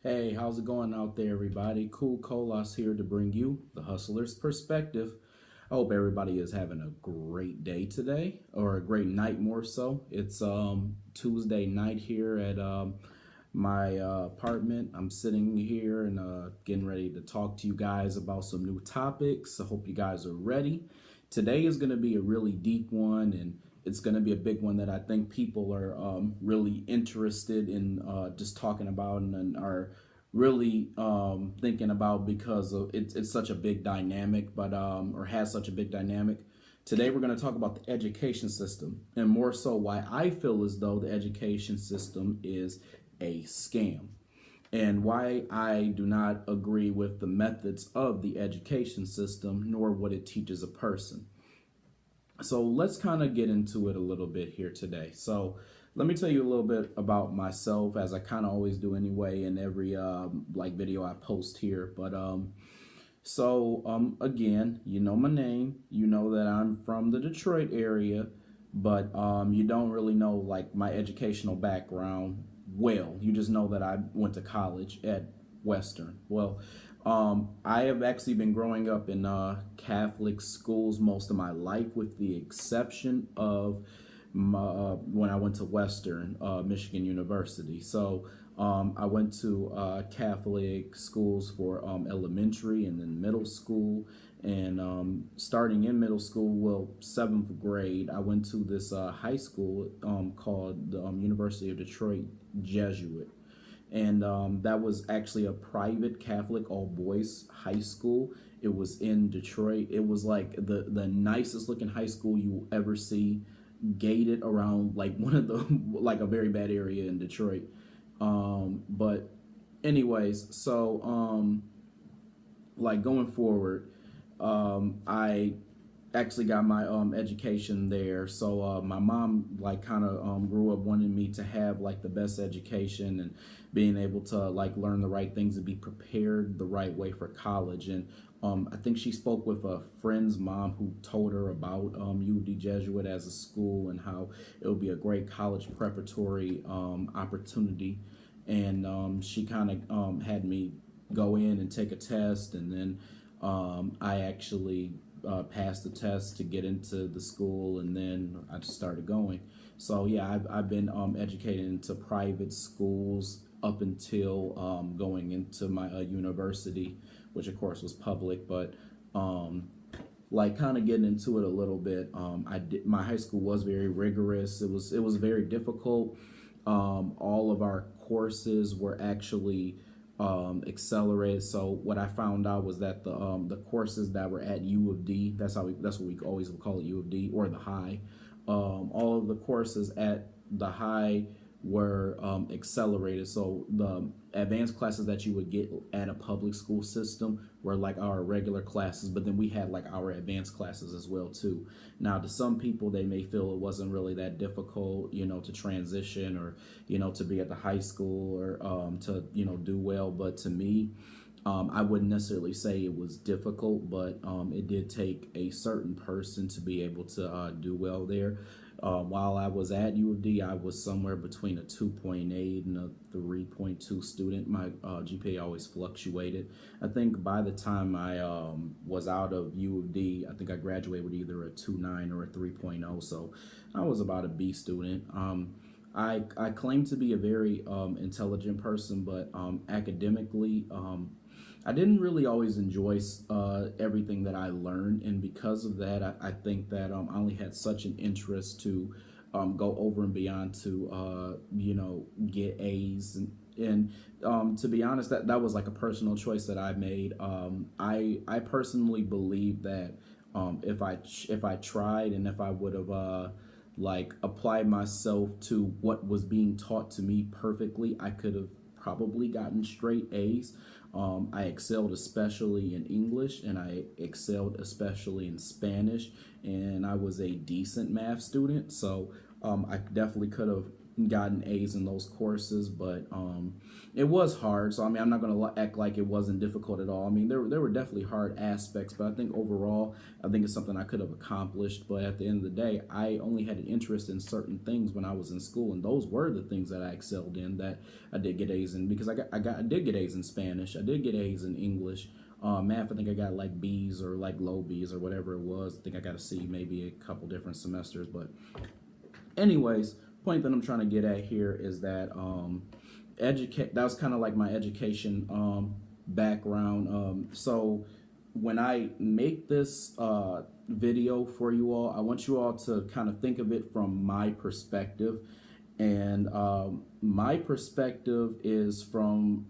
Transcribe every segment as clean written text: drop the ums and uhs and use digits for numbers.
Hey, how's it going out there, everybody? Cool Colas here to bring you the hustler's perspective. I hope everybody is having a great day today, or a great night more so. It's Tuesday night here at my apartment. I'm sitting here and getting ready to talk to you guys about some new topics. I hope you guys are ready. Today is going to be a really deep one, and it's going to be a big one that I think people are really interested in just talking about and are really thinking about because of it's such a big dynamic, but or has such a big dynamic. Today we're going to talk about the education system, and more so why I feel as though the education system is a scam, and why I do not agree with the methods of the education system nor what it teaches a person. So let's kind of get into it a little bit here today. So let me tell you a little bit about myself, as I kind of always do anyway in every like video I post here. But again, you know my name, you know that I'm from the Detroit area, but you don't really know like my educational background well. You just know that I went to college at Western. I have actually been growing up in Catholic schools most of my life, with the exception of when I went to Western Michigan University. I went to Catholic schools for elementary and then middle school. And starting in middle school, well, seventh grade, I went to this high school called the University of Detroit Jesuit. And that was actually a private Catholic all boys high school. It was in Detroit. It was like the nicest looking high school you will ever see, gated around like one of the like a very bad area in Detroit. But anyways, like going forward, I actually got my education there. My mom like kind of grew up wanting me to have like the best education and being able to like learn the right things and be prepared the right way for college. And I think she spoke with a friend's mom who told her about U of D Jesuit as a school and how it would be a great college preparatory opportunity. And she kind of had me go in and take a test, and then I actually passed the test to get into the school, and then I just started going. So yeah, I've been educated into private schools up until going into my university, which of course was public. But like kind of getting into it a little bit, my high school was very rigorous. It was very difficult. All of our courses were actually accelerated. So what I found out was that the courses that were at U of D, that's what we always would call it, U of D, or the high. All of the courses at the high were accelerated. So the advanced classes that you would get at a public school system were like our regular classes, but then we had like our advanced classes as well too. Now, to some people, they may feel it wasn't really that difficult, to transition, or to be at the high school, or to do well. But to me, I wouldn't necessarily say it was difficult, but it did take a certain person to be able to do well there. While I was at U of D, I was somewhere between a 2.8 and a 3.2 student. My GPA always fluctuated. I think by the time I was out of U of D, I think I graduated with either a 2.9 or a 3.0. So I was about a B student. I claim to be a very intelligent person, but academically, I didn't really always enjoy everything that I learned, and because of that, I think that I only had such an interest to go over and beyond to get A's, and to be honest, that was like a personal choice that I made. I personally believe that if I tried, and if I would have like applied myself to what was being taught to me perfectly, I could have probably gotten straight A's. I excelled especially in English, and I excelled especially in Spanish, and I was a decent math student. So I definitely could have gotten A's in those courses, but it was hard. So I mean, I'm not going to act like it wasn't difficult at all. I mean, there were definitely hard aspects, but I think overall, I think it's something I could have accomplished. But at the end of the day, I only had an interest in certain things when I was in school, and those were the things that I excelled in, that I did get A's in, because I did get A's in Spanish, I did get A's in English. Math, I think I got like B's or like low B's or whatever it was. I think I got a C maybe a couple different semesters. But anyways, point that I'm trying to get at here is that that was kind of like my education background. So when I make this video for you all, I want you all to kind of think of it from my perspective. And my perspective is from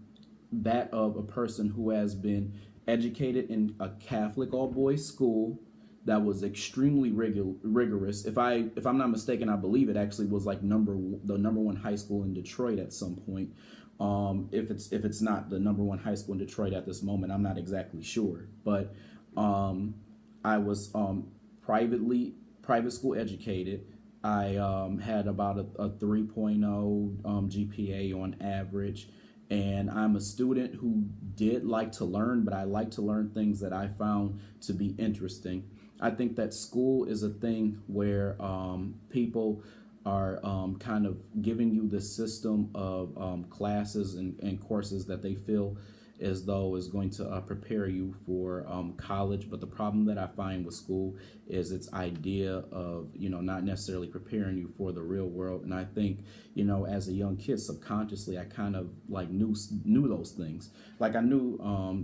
that of a person who has been educated in a Catholic all boys school that was extremely rigorous. If I'm not mistaken, I believe it actually was like the number one high school in Detroit at some point. If it's not the number one high school in Detroit at this moment, I'm not exactly sure. But I was private school educated. I had about a 3.0 GPA on average. And I'm a student who did like to learn, but I like to learn things that I found to be interesting. I think that school is a thing where people are kind of giving you the system of classes and courses that they feel as though is going to prepare you for college. But the problem that I find with school is its idea of, not necessarily preparing you for the real world. And I think, as a young kid, subconsciously, I kind of like knew those things. Like I knew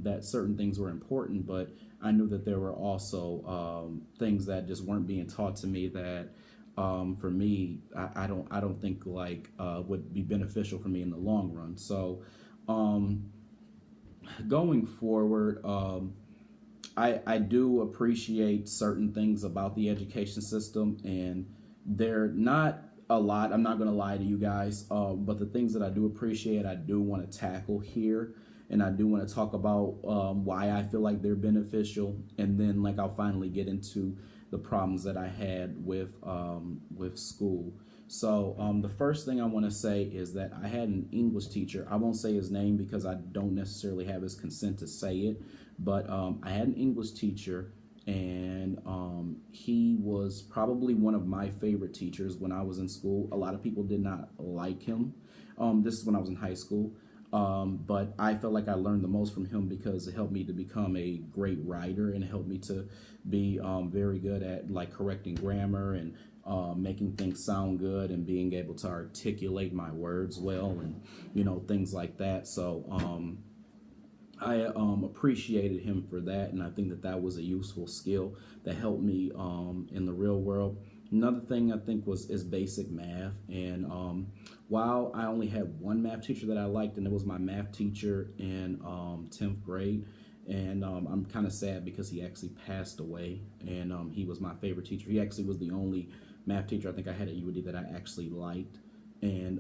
that certain things were important, but I knew that there were also things that just weren't being taught to me that for me, I don't think like would be beneficial for me in the long run. So going forward, I do appreciate certain things about the education system, and they're not a lot. I'm not going to lie to you guys, but the things that I do appreciate, I do want to tackle here, and I do want to talk about why I feel like they're beneficial, and then like I'll finally get into the problems that I had with school. So the first thing I want to say is that I had an English teacher. I won't say his name because I don't necessarily have his consent to say it, but I had an English teacher, and he was probably one of my favorite teachers when I was in school. A lot of people did not like him. This is when I was in high school. But I felt like I learned the most from him because it helped me to become a great writer, and it helped me to be very good at like correcting grammar and making things sound good and being able to articulate my words well, and things like that. So I appreciated him for that, and I think that was a useful skill that helped me in the real world. Another thing I think is basic math, and while I only had one math teacher that I liked, and it was my math teacher in 10th grade, and I'm kind of sad because he actually passed away, and he was my favorite teacher. He actually was the only math teacher I think I had at UD that I actually liked, and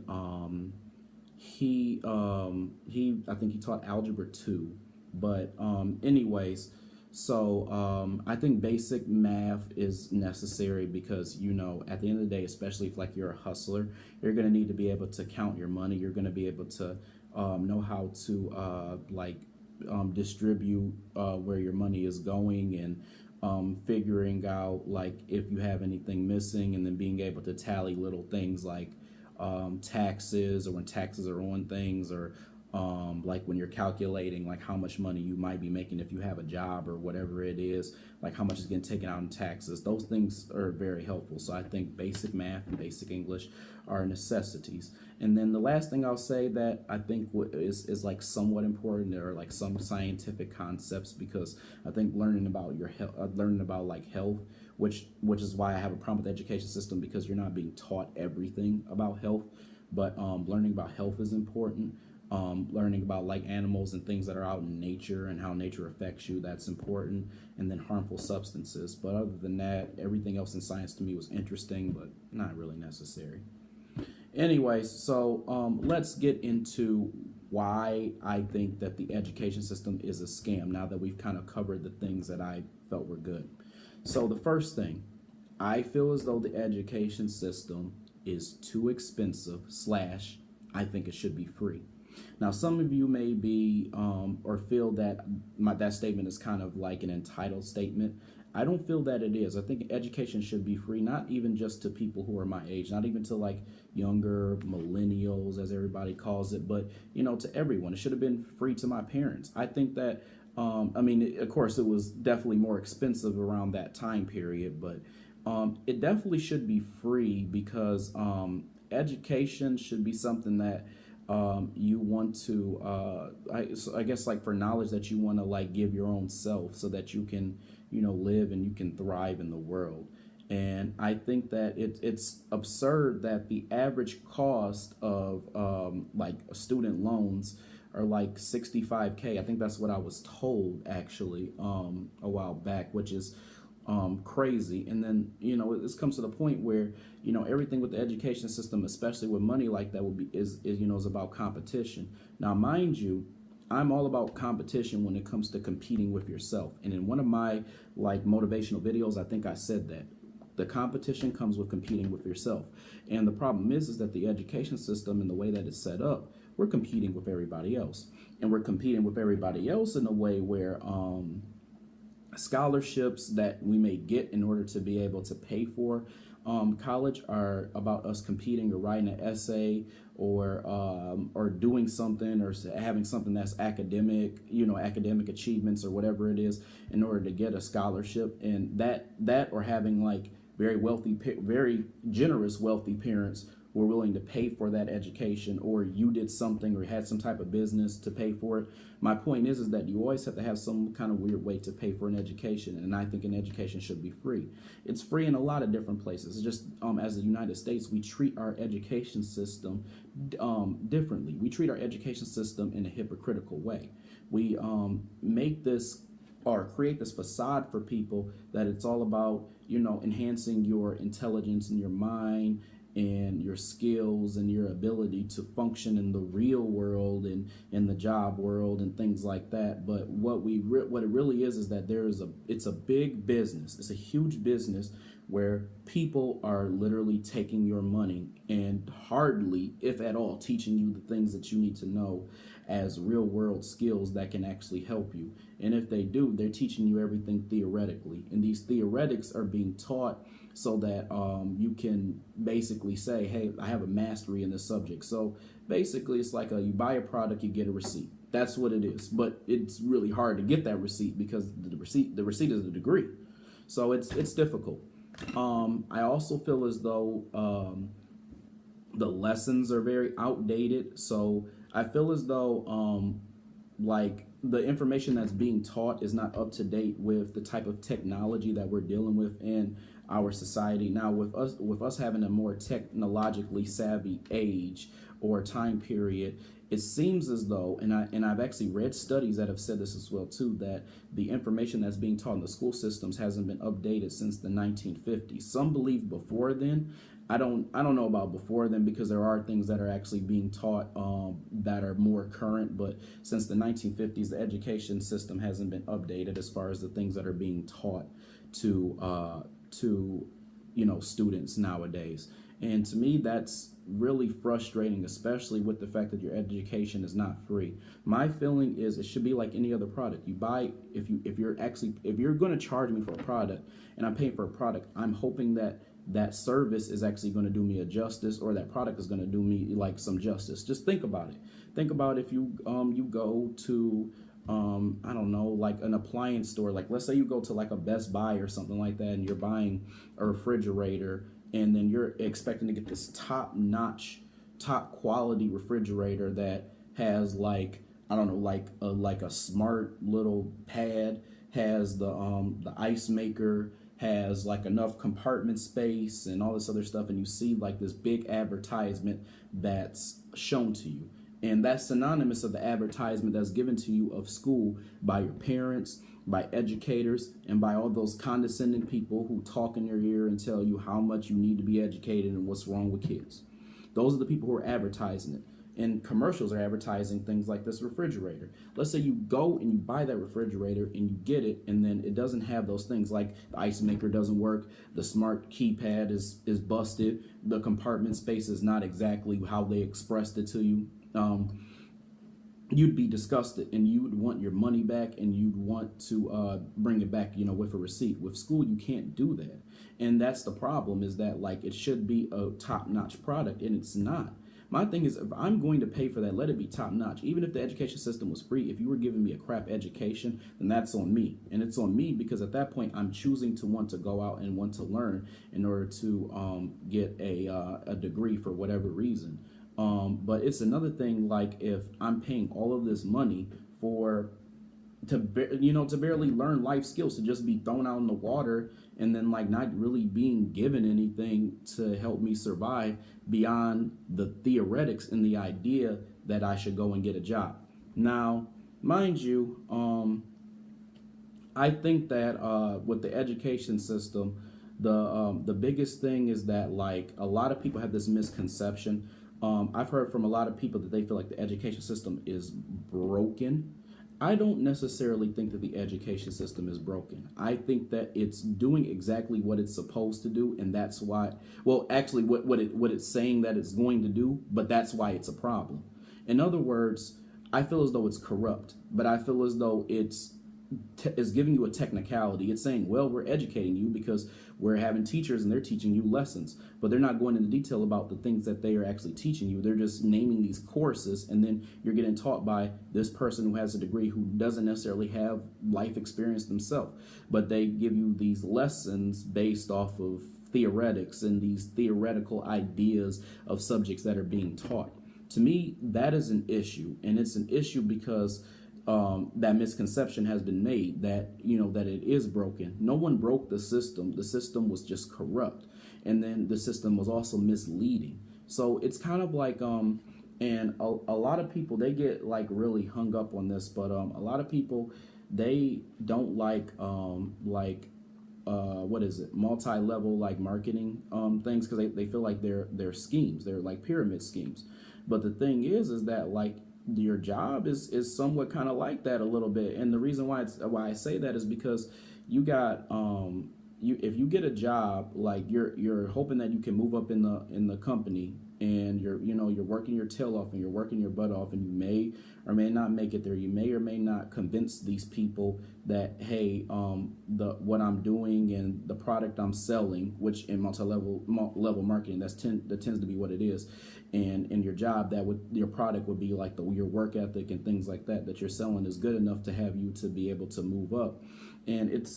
he I think he taught algebra 2, but anyways. So I think basic math is necessary because, at the end of the day, especially if like you're a hustler, you're going to need to be able to count your money. You're going to be able to know how to distribute where your money is going, and figuring out like if you have anything missing, and then being able to tally little things like taxes, or when taxes are on things, or like when you're calculating like how much money you might be making if you have a job or whatever it is, like how much is getting taken out in taxes. Those things are very helpful. So I think basic math and basic English are necessities. And then the last thing I'll say that I think is like somewhat important are like some scientific concepts, because I think learning about your health, learning about like health, which is why I have a problem with the education system, because you're not being taught everything about health, but learning about health is important. Learning about like animals and things that are out in nature and how nature affects you, that's important. And then harmful substances. But other than that, everything else in science to me was interesting, but not really necessary. Anyways, so let's get into why I think that the education system is a scam, now that we've kind of covered the things that I felt were good. So the first thing, I feel as though the education system is too expensive, slash, I think it should be free. Now, some of you may be or feel that that statement is kind of like an entitled statement. I don't feel that it is. I think education should be free, not even just to people who are my age, not even to like younger millennials, as everybody calls it, but to everyone. It should have been free to my parents. I think that. I mean, of course, it was definitely more expensive around that time period, but it definitely should be free because education should be something that you want to I guess like for knowledge that you want to like give your own self so that you can live and you can thrive in the world. And I think that it's absurd that the average cost of like student loans are like 65K. I think that's what I was told actually a while back, which is crazy. And then this comes to the point where everything with the education system, especially with money like that, will be is about competition. Now, mind you, I'm all about competition when it comes to competing with yourself. And in one of my like motivational videos, I think I said that the competition comes with competing with yourself. And the problem is that the education system and the way that it's set up, we're competing with everybody else. And we're competing with everybody else in a way where scholarships that we may get in order to be able to pay for college are about us competing or writing an essay or doing something or having something that's academic, academic achievements or whatever it is in order to get a scholarship. And that or having like very generous wealthy parents were willing to pay for that education, or you did something or had some type of business to pay for it. My point is that you always have to have some kind of weird way to pay for an education, and I think an education should be free. It's free in a lot of different places. It's just as the United States, we treat our education system differently. We treat our education system in a hypocritical way. We make this or create this facade for people that it's all about enhancing your intelligence and your mind and your skills and your ability to function in the real world and in the job world and things like that. But what it really is that it's a big business. It's a huge business where people are literally taking your money and hardly, if at all, teaching you the things that you need to know as real world skills that can actually help you. And if they do, they're teaching you everything theoretically. And these theoretics are being taught so that you can basically say, hey, I have a mastery in this subject. So basically, it's like you buy a product, you get a receipt. That's what it is. But it's really hard to get that receipt because the receipt is a degree. So it's difficult. I also feel as though the lessons are very outdated. So I feel as though like the information that's being taught is not up to date with the type of technology that we're dealing with in our society now. With us having a more technologically savvy age or time period, it seems as though, and I've actually read studies that have said this as well too, that the information that's being taught in the school systems hasn't been updated since the 1950s. Some believe before then. I don't know about before then because there are things that are actually being taught that are more current. But since the 1950s, the education system hasn't been updated as far as the things that are being taught to students nowadays. And to me, that's really frustrating, especially with the fact that your education is not free. My feeling is it should be like any other product. You buy if you're going to charge me for a product and I'm paying for a product, I'm hoping that service is actually going to do me a justice, or that product is going to do me like some justice. Just think about it. Think about if you go to I don't know, like an appliance store. Like let's say you go to like a Best Buy or something like that, and you're buying a refrigerator, and then you're expecting to get this top-notch, top-quality refrigerator that has like I don't know, like a smart little pad, has the ice maker, has like enough compartment space and all this other stuff, and you see like this big advertisement that's shown to you, and that's synonymous of the advertisement that's given to you of school by your parents, by educators, and by all those condescending people who talk in your ear and tell you how much you need to be educated and what's wrong with kids. Those are the people who are advertising it. And commercials are advertising things like this refrigerator. Let's say you go and you buy that refrigerator and you get it, and then it doesn't have those things, like the ice maker doesn't work, the smart keypad is busted, the compartment space is not exactly how they expressed it to you. You'd be disgusted and you would want your money back, and you'd want to bring it back, with a receipt. With school, you can't do that. And that's the problem, is that like it should be a top-notch product, and it's not. My thing is, if I'm going to pay for that, let it be top-notch. Even if the education system was free, if you were giving me a crap education, then that's on me. And it's on me because at that point, I'm choosing to want to go out and want to learn in order to get a degree for whatever reason. But it's another thing, like if I'm paying all of this money to barely learn life skills, to just be thrown out in the water, and then like not really being given anything to help me survive beyond the theoretics and the idea that I should go and get a job. Now, mind you, I think that with the education system, the biggest thing is that like a lot of people have this misconception. I've heard from a lot of people that they feel like the education system is broken. I don't necessarily think that the education system is broken. I think that it's doing exactly what it's supposed to do, and that's why. Well, actually, what it's saying that it's going to do, but that's why it's a problem. In other words, I feel as though it's corrupt, but I feel as though it's giving you a technicality. It's saying, well, we're educating you because we're having teachers and they're teaching you lessons, but they're not going into detail about the things that they are actually teaching you. They're just naming these courses, and then you're getting taught by this person who has a degree who doesn't necessarily have life experience themselves, but they give you these lessons based off of theoretics and these theoretical ideas of subjects that are being taught. To me, that is an issue, and it's an issue because that misconception has been made that that it is broken. No one broke the system. The system was just corrupt, and then the system was also misleading. So it's kind of like and a lot of people, they get like really hung up on this, but a lot of people, they don't like what is it, multi-level like marketing things, because they feel like they're schemes, they're like pyramid schemes. But the thing is that like your job is somewhat kind of like that a little bit, and the reason why I say that is because you got if you get a job, like you're hoping that you can move up in the company, and you're working your tail off and you're working your butt off, and you may or may not make it there. You may or may not convince these people that, hey, what I'm doing and the product I'm selling, which in multi-level marketing, that tends to be what it is. And in your job, your product would be like your work ethic and things like that you're selling is good enough to have you to be able to move up. And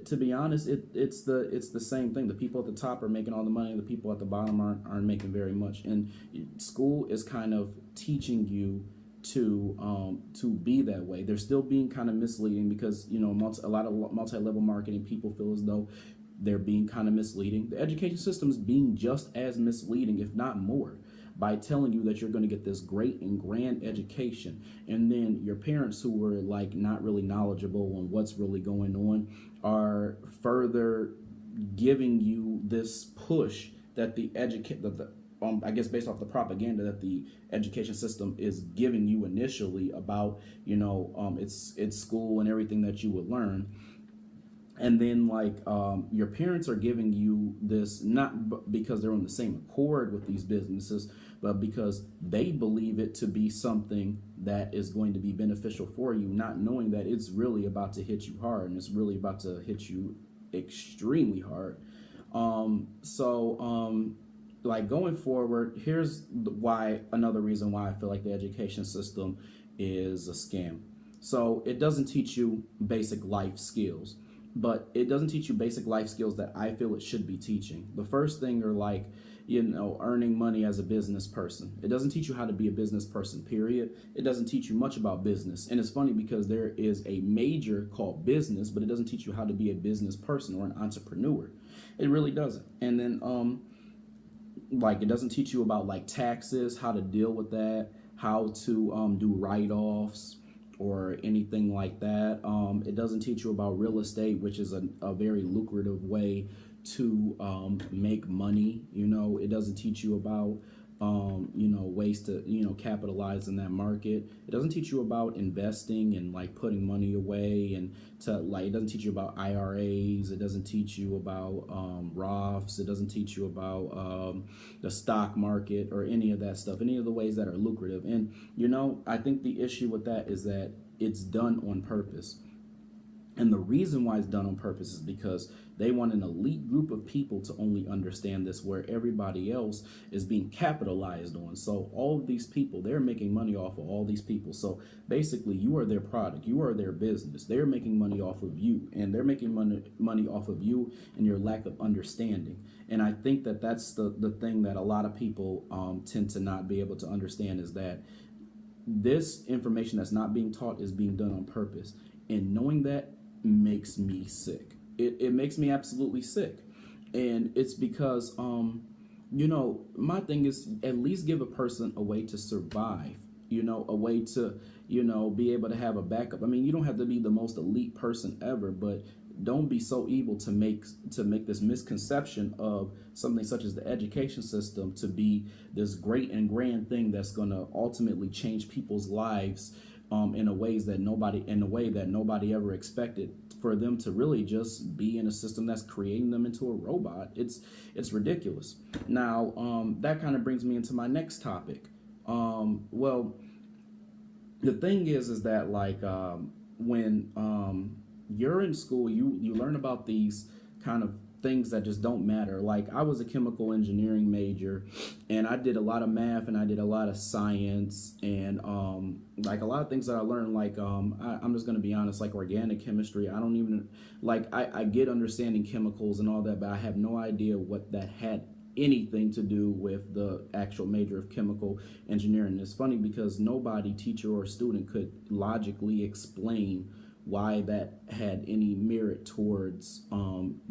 to be honest, it's the same thing. The people at the top are making all the money. The people at the bottom aren't making very much. And school is kind of teaching you to be that way. They're still being kind of misleading because a lot of multi-level marketing people feel as though they're being kind of misleading. The education system is being just as misleading, if not more, by telling you that you're going to get this great and grand education, and then your parents, who were like not really knowledgeable on what's really going on, are further giving you this push that I guess based off the propaganda that the education system is giving you initially about it's school and everything that you would learn. And then your parents are giving you this not because they're on the same accord with these businesses, but because they believe it to be something that is going to be beneficial for you, not knowing that it's really about to hit you hard, and it's really about to hit you extremely hard. Going forward, here's another reason why I feel like the education system is a scam. So it doesn't teach you basic life skills, but it doesn't teach you basic life skills that I feel it should be teaching. The first thing are earning money as a business person. It doesn't teach you how to be a business person, period. It doesn't teach you much about business. And it's funny because there is a major called business, but it doesn't teach you how to be a business person or an entrepreneur. It really doesn't. And then it doesn't teach you about taxes, how to deal with that, how to do write-offs or anything like that. It doesn't teach you about real estate, which is a very lucrative way to make money. It doesn't teach you about ways to, capitalize in that market. It doesn't teach you about investing and like putting money away, and it doesn't teach you about IRAs. It doesn't teach you about Roths. It doesn't teach you about the stock market or any of that stuff, any of the ways that are lucrative. And, I think the issue with that is that it's done on purpose. And the reason why it's done on purpose is because they want an elite group of people to only understand this, where everybody else is being capitalized on. So all of these people, they're making money off of all these people. So basically, you are their product. You are their business. They're making money off of you, and they're making money off of you and your lack of understanding. And I think that that's the thing that a lot of people tend to not be able to understand, is that this information that's not being taught is being done on purpose. And knowing that makes me sick. It makes me absolutely sick. And it's because, my thing is, at least give a person a way to survive, a way to, be able to have a backup. I mean, you don't have to be the most elite person ever, but don't be so evil to make this misconception of something such as the education system to be this great and grand thing that's going to ultimately change people's lives in a way that nobody ever expected, for them to really just be in a system that's creating them into a robot. It's ridiculous. Now, that kind of brings me into my next topic. Well, the thing is that like when you're in school, you learn about these kind of things that just don't matter. Like, I was a chemical engineering major, and I did a lot of math and I did a lot of science, and like a lot of things that I learned, like I'm just going to be honest, like organic chemistry, I don't even like, I get understanding chemicals and all that, but I have no idea what that had anything to do with the actual major of chemical engineering. It's funny because nobody, teacher or student, could logically explain why that had any merit towards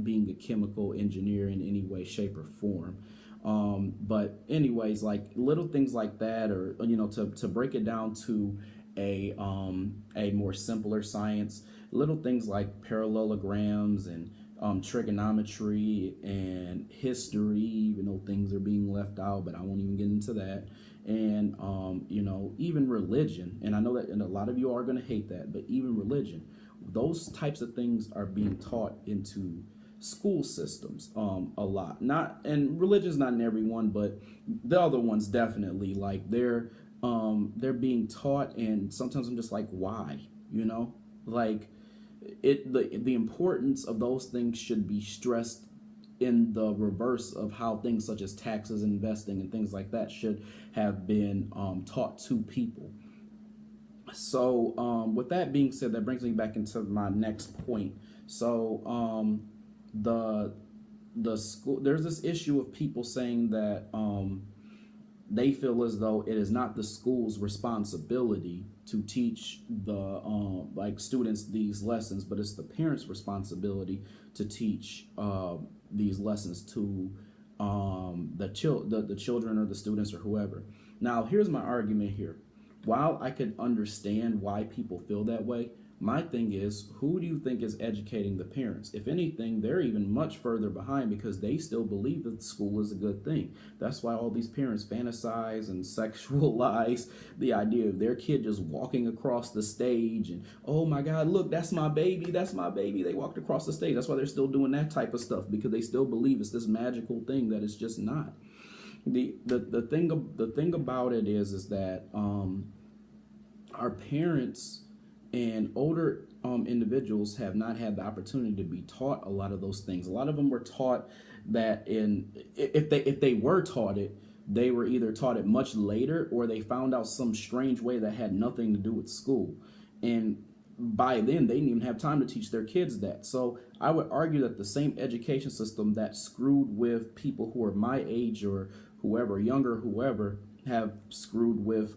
being a chemical engineer in any way, shape, or form. But anyways, like little things like that, or to break it down to a more simpler science, little things like parallelograms and trigonometry and history, even though things are being left out, but I won't even get into that. And even religion, and I know that, and a lot of you are going to hate that, but even religion, those types of things are being taught into school systems a lot. Not, and religion's not in every one, but the other ones definitely, like they're being taught, and sometimes I'm just like, why? Like the importance of those things should be stressed in the reverse of how things such as taxes, investing, and things like that should have been taught to people. So with that being said, that brings me back into my next point. So the school, there's this issue of people saying that they feel as though it is not the school's responsibility to teach the students these lessons, but it's the parents' responsibility to teach these lessons to the children or the students or whoever. Now, here's my argument here. While I could understand why people feel that way, my thing is, who do you think is educating the parents? If anything, they're even much further behind, because they still believe that school is a good thing. That's why all these parents fantasize and sexualize the idea of their kid just walking across the stage and, oh my God, look, that's my baby, that's my baby. They walked across the stage. That's why they're still doing that type of stuff, because they still believe it's this magical thing that it's just not. The thing about it is that our parents and older individuals have not had the opportunity to be taught a lot of those things. A lot of them were taught that if they were taught it, they were either taught it much later, or they found out some strange way that had nothing to do with school. And by then, they didn't even have time to teach their kids that. So I would argue that the same education system that screwed with people who are my age or whoever, younger, whoever, have screwed with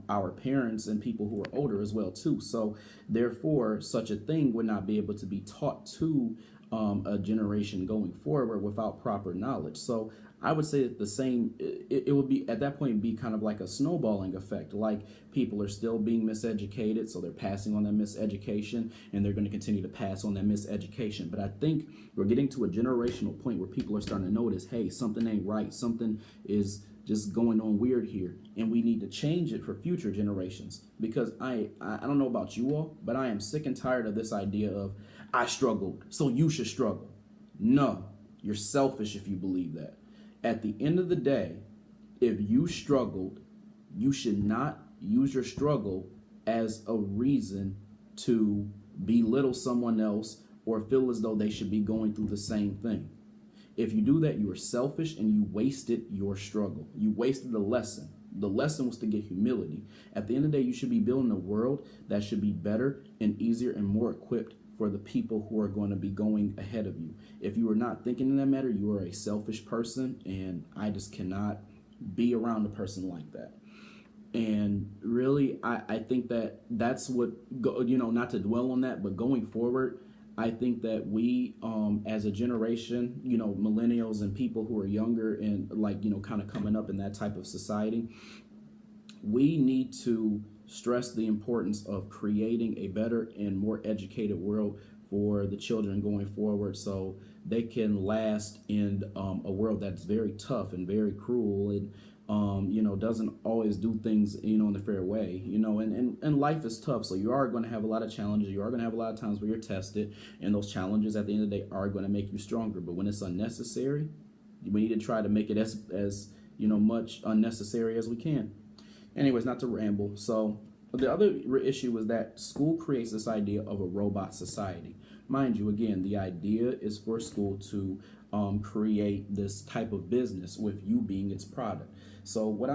our parents and people who are older as well too. So therefore, such a thing would not be able to be taught to a generation going forward without proper knowledge. So I would say that the same, it would be at that point be kind of like a snowballing effect. Like, people are still being miseducated, so they're passing on that miseducation, and they're going to continue to pass on that miseducation. But I think we're getting to a generational point where people are starting to notice, hey, something ain't right. Something is just going on weird here, and we need to change it for future generations. Because I don't know about you all, but I am sick and tired of this idea of I struggled, so you should struggle. No, you're selfish if you believe that. At the end of the day, if you struggled, you should not use your struggle as a reason to belittle someone else or feel as though they should be going through the same thing. If you do that, you are selfish and you wasted your struggle. You wasted the lesson. The lesson was to get humility. At the end of the day, you should be building a world that should be better and easier and more equipped for the people who are going to be going ahead of you. If you are not thinking in that matter, you are a selfish person, and I just cannot be around a person like that. And really, I think that that's what, not to dwell on that, but going forward, I think that we, as a generation, millennials and people who are younger and kind of coming up in that type of society, we need to stress the importance of creating a better and more educated world for the children going forward, so they can last in a world that's very tough and very cruel and doesn't always do things, in the fair way, and life is tough. So you are going to have a lot of challenges. You are going to have a lot of times where you're tested, and those challenges at the end of the day are going to make you stronger. But when it's unnecessary, we need to try to make it as much unnecessary as we can. Anyways, not to ramble. So the other issue is that school creates this idea of a robot society. Mind you, again, the idea is for school to create this type of business with you being its product. So what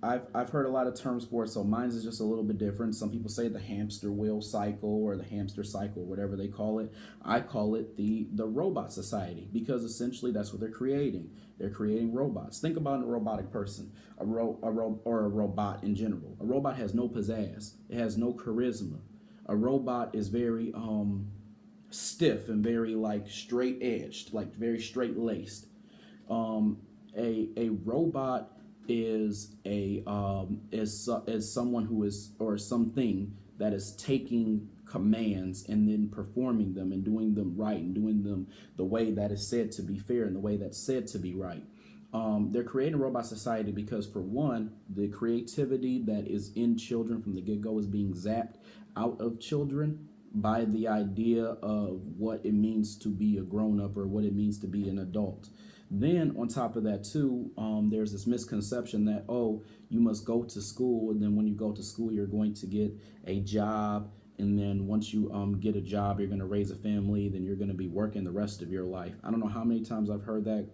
I've heard a lot of terms for it. So mine is just a little bit different. Some people say the hamster wheel cycle or the hamster cycle, whatever they call it. I call it the robot society, because essentially that's what they're creating. They're creating robots. Think about a robotic person, or a robot in general. A robot has no pizzazz. It has no charisma. A robot is very stiff and very straight edged, very straight laced. A robot is someone who is, or something that is taking commands and then performing them and doing them right and doing them the way that is said to be fair and the way that's said to be right. They're creating a robot society because, for one, the creativity that is in children from the get-go is being zapped out of children by the idea of what it means to be a grown-up or what it means to be an adult. Then on top of that too, there's this misconception that, you must go to school, and then when you go to school, you're going to get a job, and then once you get a job, you're going to raise a family, then you're going to be working the rest of your life. I don't know how many times I've heard that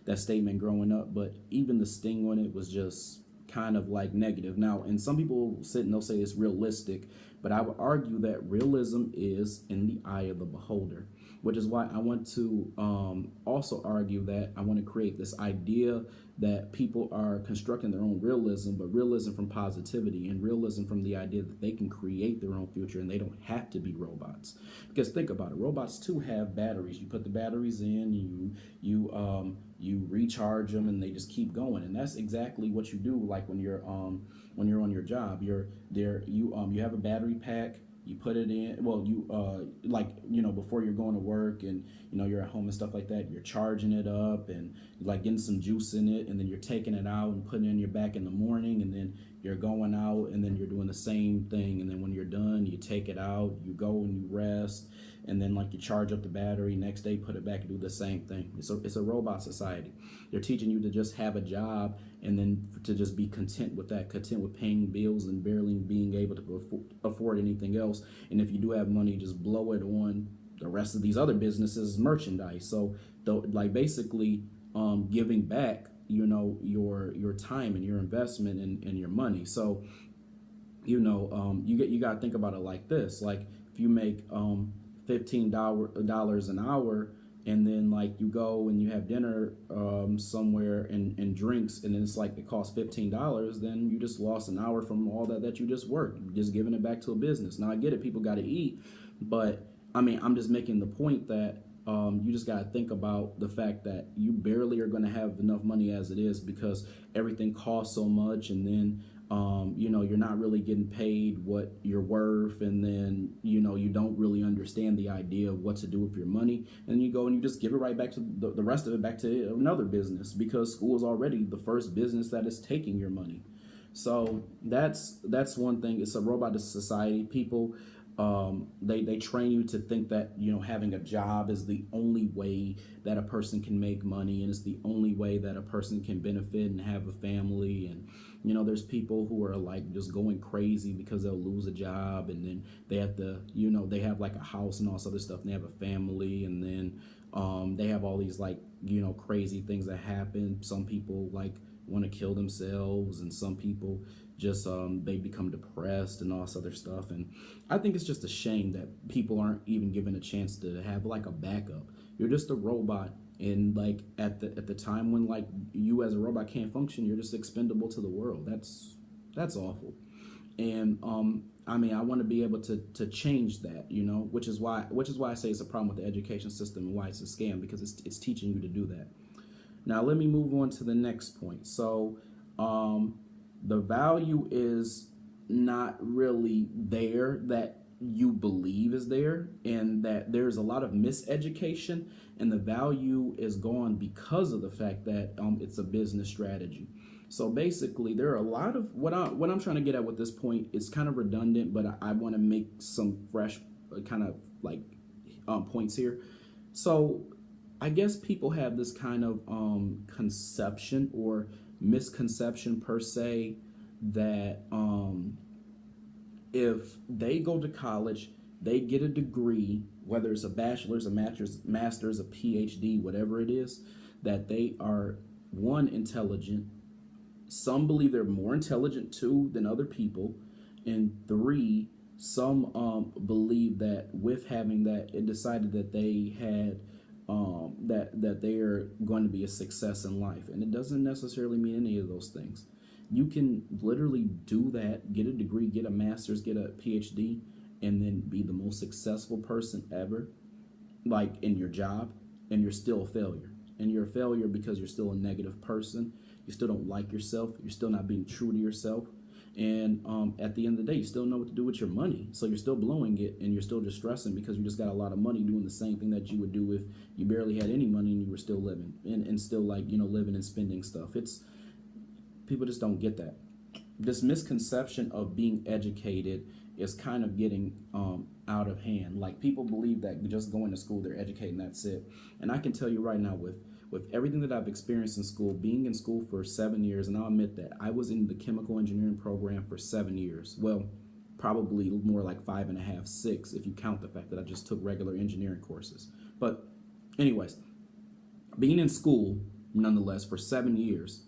that statement growing up, but even the sting on it was just kind of negative. Now, and some people sit and they'll say it's realistic, but I would argue that realism is in the eye of the beholder, which is why I want to also argue that I want to create this idea that people are constructing their own realism, but realism from positivity and realism from the idea that they can create their own future and they don't have to be robots. Because think about it, robots too have batteries. You put the batteries in, you recharge them, and they just keep going. And that's exactly what you do. When you're on your job, you have a battery pack. You put it in, before you're going to work and, you're at home and stuff like that, you're charging it up and getting some juice in it, and then you're taking it out and putting it in your back in the morning, and then you're going out and then you're doing the same thing. And then when you're done, you take it out, you go and you rest, and then you charge up the battery, next day put it back and do the same thing. It's a robot society. They're teaching you to just have a job and then to just be content with that, content with paying bills and barely being able to afford anything else. And if you do have money, just blow it on the rest of these other businesses, merchandise. So basically giving back, your time and your investment and your money. So, you got to think about it like this. If you make $15 an hour, and then you go and you have dinner somewhere and drinks, and then it's it costs $15, then you just lost an hour from all that you just worked. You're just giving it back to a business. Now I get it, people got to eat, but I'm just making the point that you just got to think about the fact that you barely are going to have enough money as it is, because everything costs so much, and then You're not really getting paid what you're worth, and then you don't really understand the idea of what to do with your money, and you go and you just give it right back to the rest of it back to another business, because school is already the first business that is taking your money. So that's one thing. It's a robot society. People, they train you to think that having a job is the only way that a person can make money, and it's the only way that a person can benefit and have a family. And there's people who are like just going crazy because they'll lose a job, and then they have to they have like a house and all this other stuff, and they have a family, and then they have all these like crazy things that happen. Some people like want to kill themselves, and some people just they become depressed and all this other stuff. And I think it's just a shame that people aren't even given a chance to have like a backup. You're just a robot, and like at the time when like you as a robot can't function, you're just expendable to the world. That's awful. And I mean, I want to be able to change that, which is why I say it's a problem with the education system, and why it's a scam, because it's teaching you to do that. Now, let me move on to the next point. So, the value is not really there that you believe is there, and that there's a lot of miseducation, and the value is gone because of the fact that it's a business strategy. So basically, there are a lot of what I'm trying to get at with this point is kind of redundant, but I want to make some fresh kind of like points here. So I guess people have this kind of conception or misconception per se that if they go to college, they get a degree, whether it's a bachelor's, a master's, a PhD, whatever it is, that they are, one, intelligent. Some believe they're more intelligent too than other people, and three, some believe that with having that, it decided that they had that they are going to be a success in life, and it doesn't necessarily mean any of those things. You can literally do that, get a degree, get a master's, get a PhD, and then be the most successful person ever, like in your job, and you're still a failure. And you're a failure because you're still a negative person. You still don't like yourself. You're still not being true to yourself. And at the end of the day, you still know what to do with your money. So you're still blowing it, and you're still just stressing because you just got a lot of money doing the same thing that you would do if you barely had any money and you were still living and still like, living and spending stuff. People just don't get that. This misconception of being educated is kind of getting out of hand. Like, people believe that just going to school, they're educated and that's it. And I can tell you right now, with everything that I've experienced in school, being in school for 7 years, and I'll admit that I was in the chemical engineering program for 7 years. Well, probably more like 5.5, 6, if you count the fact that I just took regular engineering courses. But anyways, being in school, nonetheless, for 7 years,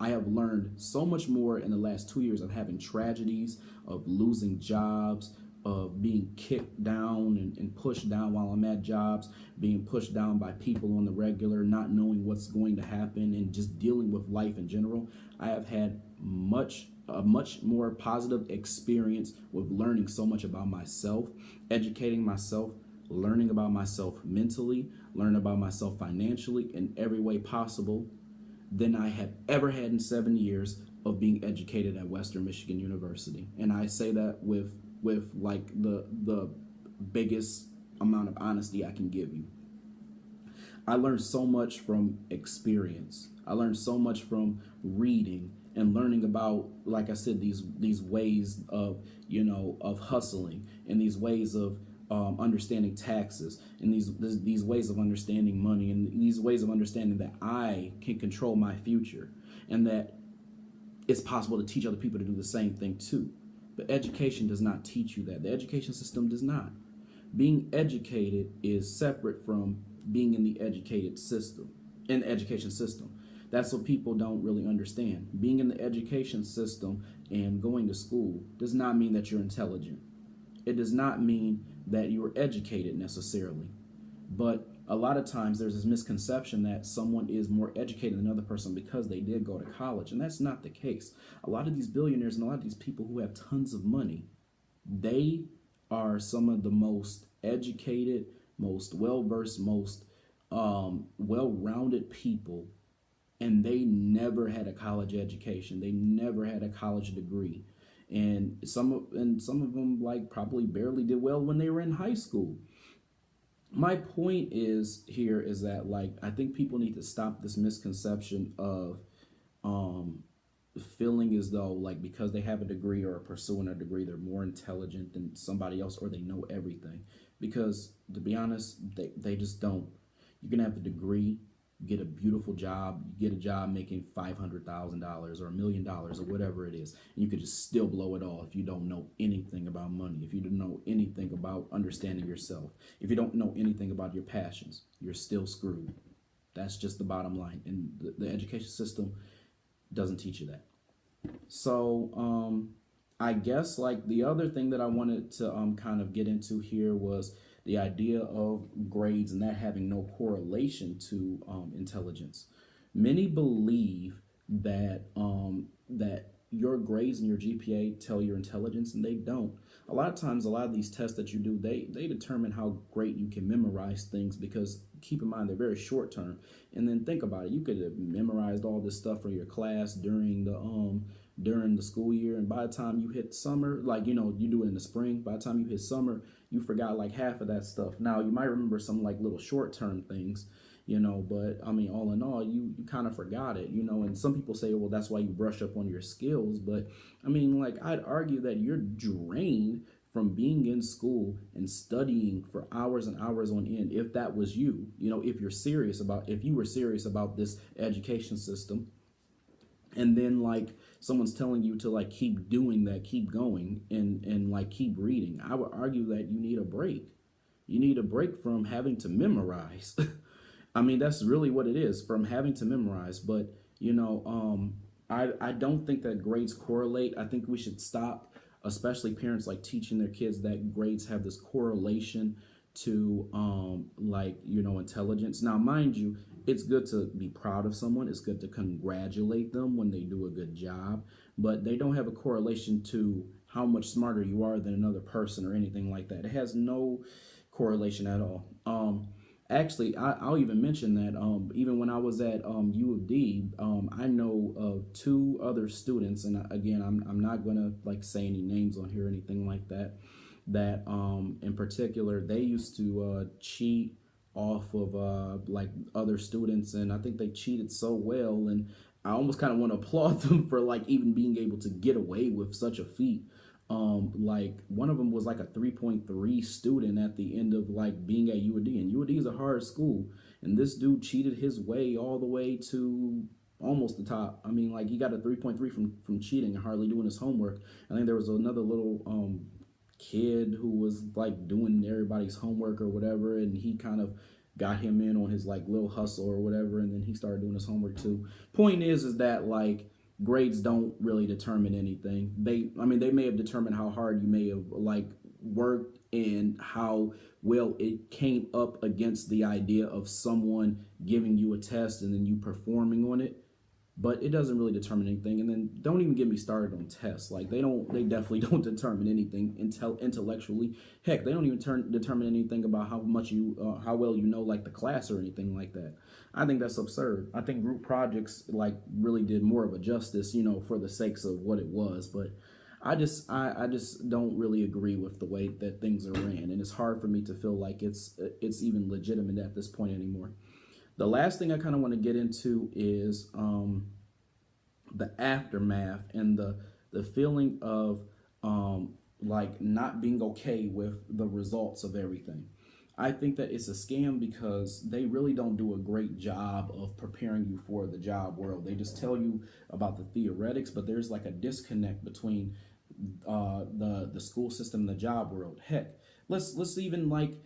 I have learned so much more in the last 2 years of having tragedies, of losing jobs, of being kicked down and pushed down while I'm at jobs, being pushed down by people on the regular, not knowing what's going to happen, and just dealing with life in general. I have had a much more positive experience with learning so much about myself, educating myself, learning about myself mentally, learning about myself financially in every way possible than I have ever had in 7 years of being educated at Western Michigan University. And I say that with like the biggest amount of honesty I can give you. I learned so much from experience. I learned so much from reading and learning about, like I said, these ways of of hustling, and these ways of understanding taxes, and these ways of understanding money, and these ways of understanding that I can control my future, and that it's possible to teach other people to do the same thing too. But education does not teach you that. The education system does not. Being educated is separate from being in the education system. That's what people don't really understand. Being in the education system and going to school does not mean that you're intelligent. It does not mean that you're educated necessarily. But a lot of times there's this misconception that someone is more educated than another person because they did go to college, and that's not the case. A lot of these billionaires and a lot of these people who have tons of money, they are some of the most educated, most well-versed, most well-rounded people and they never had a college education. They never had a college degree. And some of them like probably barely did well when they were in high school. My point is here is that like I think people need to stop this misconception of um feeling as though like because they have a degree or are pursuing a degree they're more intelligent than somebody else or they know everything, because to be honest they just don't. You can have the degree, you get a beautiful job, you get a job making $500,000 or $1 million or whatever it is, and you could just still blow it all if you don't know anything about money, if you don't know anything about understanding yourself, if you don't know anything about your passions, you're still screwed. That's just the bottom line, and the education system doesn't teach you that. So I guess like the other thing that I wanted to kind of get into here was the idea of grades and that having no correlation to intelligence. Many believe that that your grades and your GPA tell your intelligence, and they don't. A lot of times, a lot of these tests that you do, they determine how great you can memorize things, because keep in mind they're very short term. And then think about it, you could have memorized all this stuff for your class during the school year, and by the time you hit summer, like you do it in the spring, by the time you hit summer you forgot like half of that stuff. Now you might remember some like little short term things, but I mean all in all you kind of forgot it. And some people say, well, that's why you brush up on your skills, but I mean, like, I'd argue that you're drained from being in school and studying for hours and hours on end. If that was you, if you were serious about this education system, and then like someone's telling you to like keep doing that, keep going, and like keep reading, I would argue that you need a break. You need a break from having to memorize. I mean, that's really what it is, from having to memorize. But I don't think that grades correlate. I think we should stop, especially parents, like teaching their kids that grades have this correlation to intelligence. Now mind you, it's good to be proud of someone, it's good to congratulate them when they do a good job, but they don't have a correlation to how much smarter you are than another person or anything like that. It has no correlation at all. Actually, I'll even mention that even when I was at U of D, I know of two other students, and again, I'm not gonna like say any names on here or anything like that. That in particular, they used to cheat off of like other students, and I think they cheated so well, and I almost kind of want to applaud them for like even being able to get away with such a feat. Like one of them was like a 3.3 student at the end of like being at UAD, and UAD is a hard school, and this dude cheated his way all the way to almost the top. I mean, like, he got a 3.3 from cheating and hardly doing his homework. I think there was another little kid who was like doing everybody's homework or whatever, and he kind of got him in on his like little hustle or whatever, and then he started doing his homework too. Point is that like grades don't really determine anything. They may have determined how hard you may have like worked and how well it came up against the idea of someone giving you a test and then you performing on it, but it doesn't really determine anything. And then don't even get me started on tests. Like they definitely don't determine anything intellectually. Heck, they don't even determine anything about how well you know like the class or anything like that. I think that's absurd. I think group projects like really did more of a justice, for the sakes of what it was. But I just don't really agree with the way that things are ran, and it's hard for me to feel like it's even legitimate at this point anymore. The last thing I kind of want to get into is the aftermath and the feeling of like not being okay with the results of everything. I think that it's a scam because they really don't do a great job of preparing you for the job world. They just tell you about the theoretics, but there's like a disconnect between the school system and the job world. Heck, let's even like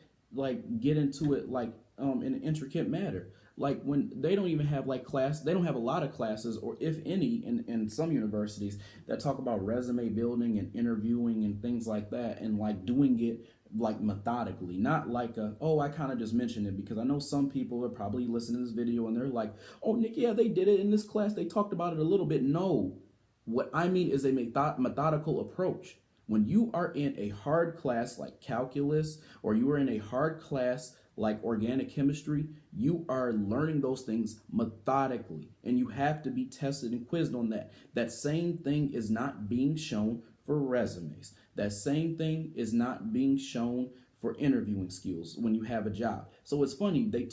get into it like in an intricate matter. Like when they don't even have like they don't have a lot of classes, or if any, in some universities that talk about resume building and interviewing and things like that, and like doing it like methodically, not like I kind of just mentioned it because I know some people are probably listening to this video and they're like, oh Nick, yeah, they did it in this class, they talked about it a little bit. No, what I mean is a methodical approach. When you are in a hard class like calculus, or you are in a hard class like organic chemistry, you are learning those things methodically, and you have to be tested and quizzed on that. That same thing is not being shown for resumes. That same thing is not being shown for interviewing skills when you have a job. So it's funny, they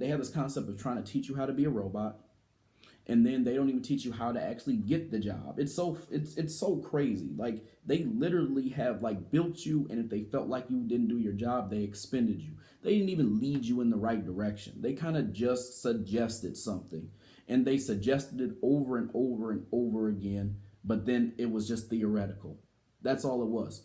have this concept of trying to teach you how to be a robot, and then they don't even teach you how to actually get the job. It's so crazy. Like, they literally have like built you, and if they felt like you didn't do your job, they expended you. They didn't even lead you in the right direction. They kind of just suggested something, and they suggested it over and over and over again, but then it was just theoretical. That's all it was.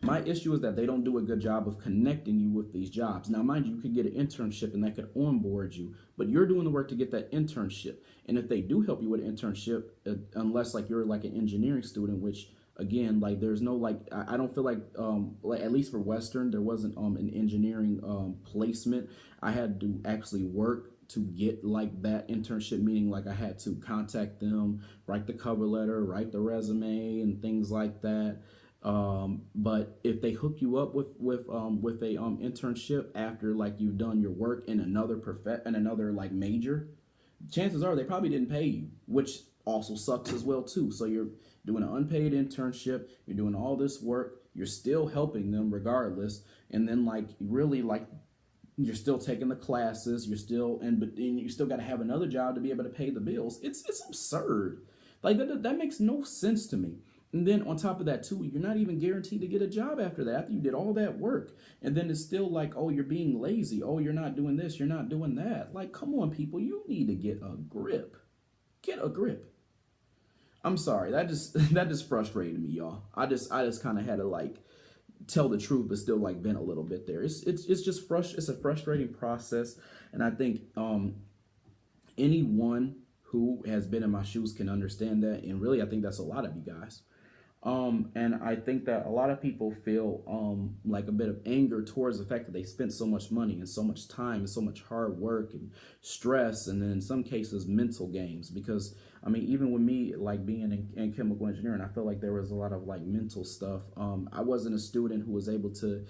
My issue is that they don't do a good job of connecting you with these jobs. Now, mind you, you could get an internship and that could onboard you, but you're doing the work to get that internship. And if they do help you with an internship, unless like you're like an engineering student, which again, like there's no like I don't feel like at least for Western there wasn't an engineering placement. I had to actually work to get like that internship, meaning like I had to contact them, write the cover letter, write the resume, and things like that. But if they hook you up with a internship after like you've done your work in another like major, chances are they probably didn't pay you, which also sucks as well too. So you're doing an unpaid internship, you're doing all this work, you're still helping them regardless, and then like really like you're still taking the classes, but you still got to have another job to be able to pay the bills. It's absurd. Like that makes no sense to me. And then on top of that too, you're not even guaranteed to get a job after that, after you did all that work. And then it's still like, oh, you're being lazy. Oh, you're not doing this. You're not doing that. Like, come on, people. You need to get a grip. Get a grip. I'm sorry. That just frustrated me, y'all. I just kind of had to like tell the truth, but still like vent a little bit there. It's just it's a frustrating process. And I think anyone who has been in my shoes can understand that. And really, I think that's a lot of you guys. And I think that a lot of people feel like a bit of anger towards the fact that they spent so much money and so much time and so much hard work and stress, and then in some cases mental games. Because I mean, even with me like being in chemical engineering, I feel like there was a lot of like mental stuff. I wasn't a student who was able to,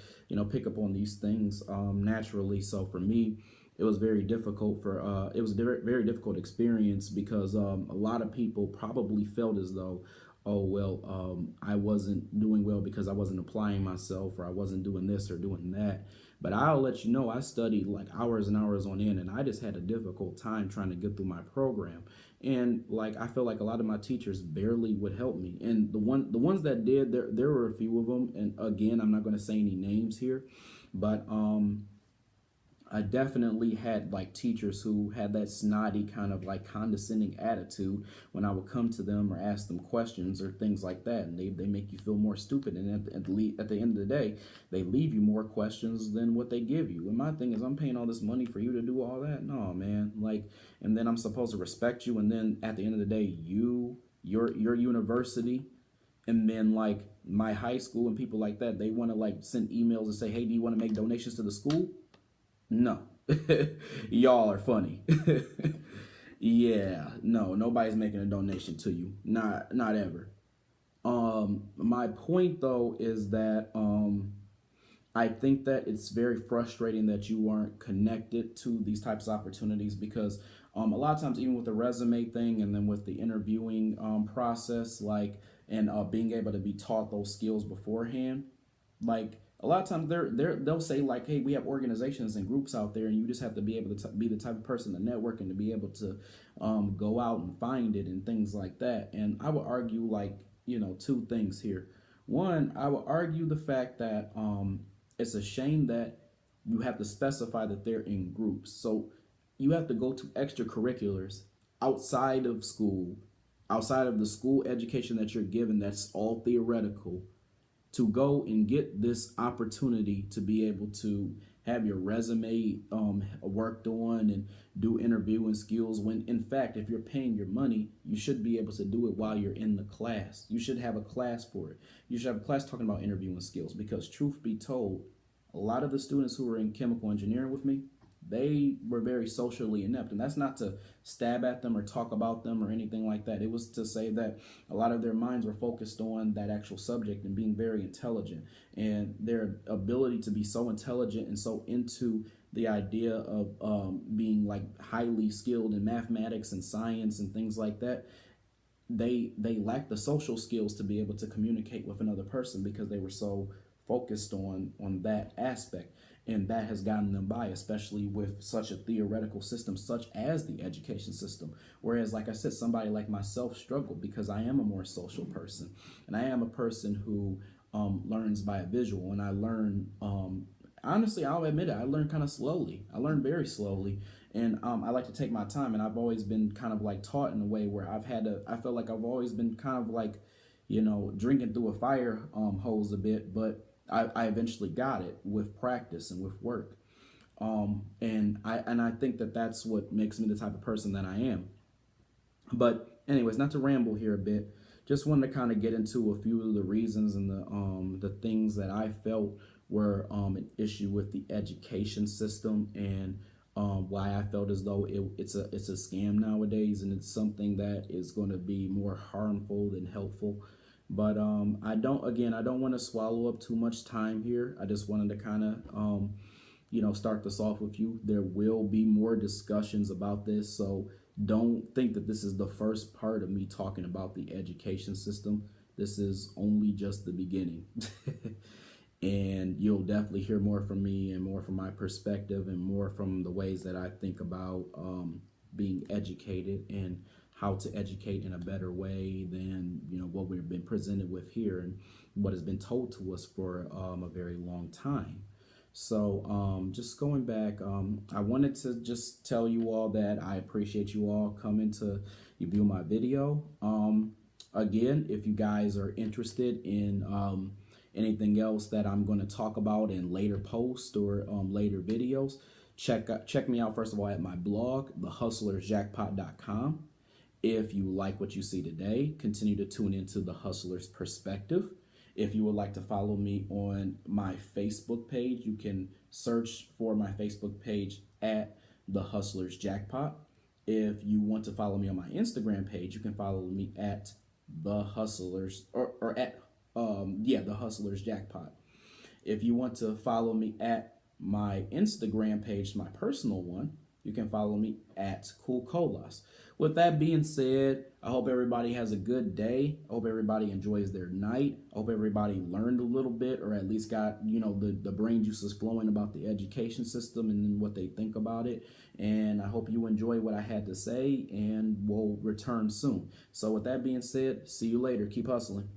pick up on these things naturally. So for me, it was very difficult it was a very difficult experience because a lot of people probably felt as though, oh, well, I wasn't doing well because I wasn't applying myself, or I wasn't doing this or doing that. But I'll let you know, I studied like hours and hours on end, and I just had a difficult time trying to get through my program. And like, I feel like a lot of my teachers barely would help me. And the ones that did, there were a few of them. And again, I'm not going to say any names here, but I definitely had like teachers who had that snotty kind of like condescending attitude when I would come to them or ask them questions or things like that, and they make you feel more stupid. And at the end of the day, they leave you more questions than what they give you. And my thing is, I'm paying all this money for you to do all that? No, man. Like, and then I'm supposed to respect you, and then at the end of the day, your university, and then like my high school and people like that, they want to like send emails and say, hey, do you want to make donations to the school? No. Y'all are funny. Yeah, no, nobody's making a donation to you. Not ever. My point though is that I think that it's very frustrating that you aren't connected to these types of opportunities, because a lot of times, even with the resume thing and then with the interviewing process, like, and being able to be taught those skills beforehand, like, a lot of times they'll say like, hey, we have organizations and groups out there, and you just have to be able to be the type of person to network and to be able to go out and find it and things like that. And I would argue like, two things here. One, I would argue the fact that it's a shame that you have to specify that they're in groups. So you have to go to extracurriculars outside of school, outside of the school education that you're given, that's all theoretical, to go and get this opportunity to be able to have your resume worked on and do interviewing skills, when in fact, if you're paying your money, you should be able to do it while you're in the class. You should have a class for it. You should have a class talking about interviewing skills, because truth be told, a lot of the students who were in chemical engineering with me, they were very socially inept. And that's not to stab at them or talk about them or anything like that. It was to say that a lot of their minds were focused on that actual subject and being very intelligent. And their ability to be so intelligent and so into the idea of being like highly skilled in mathematics and science and things like that, they lack the social skills to be able to communicate with another person because they were so focused on that aspect. And that has gotten them by, especially with such a theoretical system such as the education system. Whereas, like I said, somebody like myself struggled because I am a more social person, and I am a person who learns by a visual. And I learn, honestly, I'll admit it, I learn kind of slowly. I learn very slowly. And I like to take my time, and I've always been kind of like taught in a way where I feel like I've always been kind of like, drinking through a fire hose a bit, but I eventually got it with practice and with work. And I think that that's what makes me the type of person that I am. But anyways, not to ramble here a bit, just wanted to kind of get into a few of the reasons and the things that I felt were an issue with the education system, and why I felt as though it's a scam nowadays, and it's something that is going to be more harmful than helpful. But I don't want to swallow up too much time here. I just wanted to kind of start this off with you. There will be more discussions about this, so don't think that this is the first part of me talking about the education system. This is only just the beginning. And you'll definitely hear more from me and more from my perspective and more from the ways that I think about being educated and how to educate in a better way than what we've been presented with here and what has been told to us for a very long time. So just going back, I wanted to just tell you all that I appreciate you all coming to view my video. Again, if you guys are interested in anything else that I'm going to talk about in later posts or later videos, check me out first of all at my blog, thehustlersjackpot.com. If you like what you see today, continue to tune into The Hustler's Perspective. If you would like to follow me on my Facebook page, you can search for my Facebook page at The Hustler's Jackpot. If you want to follow me on my Instagram page, you can follow me at The Hustlers or at The Hustler's Jackpot. If you want to follow me at my Instagram page, my personal one, you can follow me at Cool Colas. With that being said, I hope everybody has a good day. I hope everybody enjoys their night. I hope everybody learned a little bit, or at least got, the brain juices flowing about the education system and what they think about it. And I hope you enjoy what I had to say, and we'll return soon. So with that being said, see you later. Keep hustling.